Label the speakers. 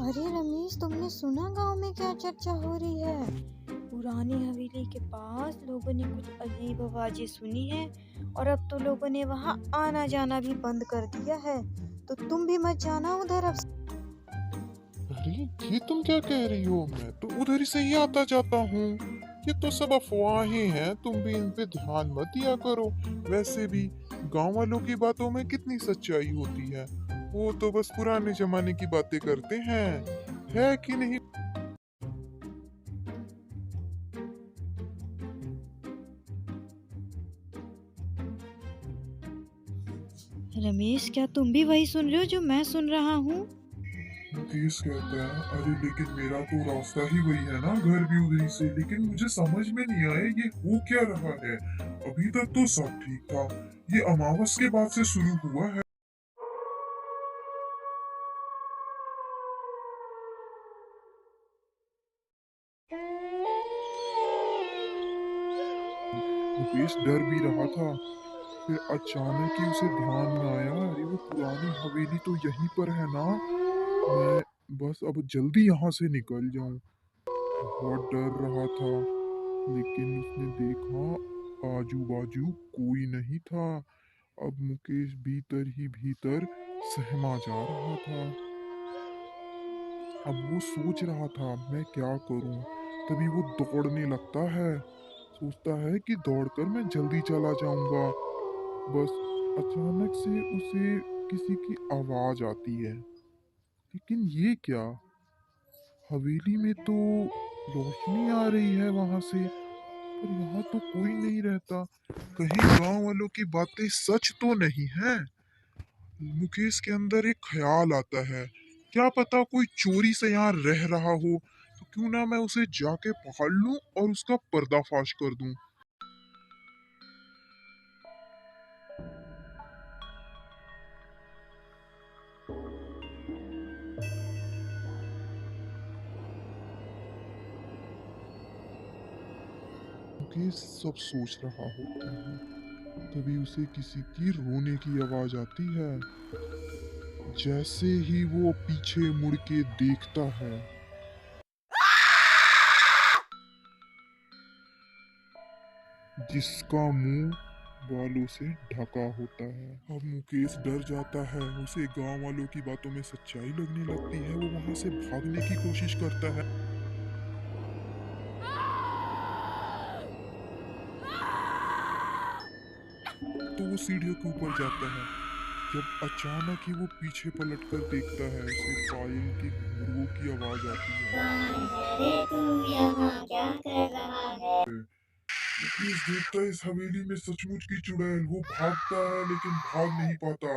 Speaker 1: अरे रमेश, तुमने सुना गांव में क्या चर्चा हो रही है? पुरानी हवेली के पास लोगों ने कुछ अजीब आवाजें सुनी है और अब तो लोगों ने वहां आना जाना भी बंद कर दिया है। तो तुम भी मत जाना उधर अब।
Speaker 2: अरे ये तुम क्या कह रही हो? मैं तो उधर ही से ही आता जाता हूँ। ये तो सब अफवाहें हैं, तुम भी इन पे ध्यान मत दिया करो। वैसे भी गांव वालों की बातों में कितनी सच्चाई होती है। वो तो बस पुराने जमाने की बातें करते हैं, है कि नहीं?
Speaker 1: रमेश, क्या तुम भी वही सुन रहे हो जो मैं सुन रहा हूँ?
Speaker 2: मुकेश कहता है, अरे लेकिन मेरा तो रास्ता ही वही है ना, घर भी उधरी से। लेकिन मुझे समझ में नहीं आया ये हो क्या रहा है। अभी तक तो सब ठीक था, ये अमावस के बाद से शुरू हुआ है। मुकेश डर भी रहा था। फिर अचानक ही उसे ध्यान में आया, अरे वो पुरानी हवेली तो यहीं पर है ना। मैं बस अब जल्दी यहाँ से निकल जाऊं। बहुत डर रहा था, लेकिन उसने देखा आजू बाजू कोई नहीं था। अब मुकेश भीतर ही भीतर सहमा जा रहा था। अब वो सोच रहा था मैं क्या करूं। तभी वो दौड़ने लगता है, सोचता है कि दौड़कर मैं जल्दी चला जाऊंगा। बस अचानक से उसे किसी की आवाज आती है। लेकिन ये क्या, हवेली में तो रोशनी आ रही है वहां से, पर यहाँ तो कोई नहीं रहता। कहीं गांव वालों की बातें सच तो नहीं है। मुकेश के अंदर एक ख्याल आता है, क्या पता कोई चोरी से यहाँ रह रहा हो। तो क्यों ना मैं उसे जाके पकड़ लूं और उसका पर्दाफाश कर दूं। मुकेश सब सोच रहा होता है, तभी उसे किसी की रोने की आवाज आती है। जैसे ही वो पीछे मुड़ के देखता है, जिसका मुंह बालों से ढका होता है। अब मुकेश डर जाता है, उसे गांव वालों की बातों में सच्चाई लगने लगती है। वो वहां से भागने की कोशिश करता है, तो वो सीढ़ियों के ऊपर जाता है। जब अचानक ही वो पीछे पलट कर देखता है, उसे पायल के घुंघरुओं की आवाज आती है।
Speaker 3: अरे तू यहाँ क्या कर रहा है?
Speaker 2: मुकेश देखता है इस हवेली में सचमुच की चुड़ैल। वो भागता है लेकिन भाग नहीं पाता।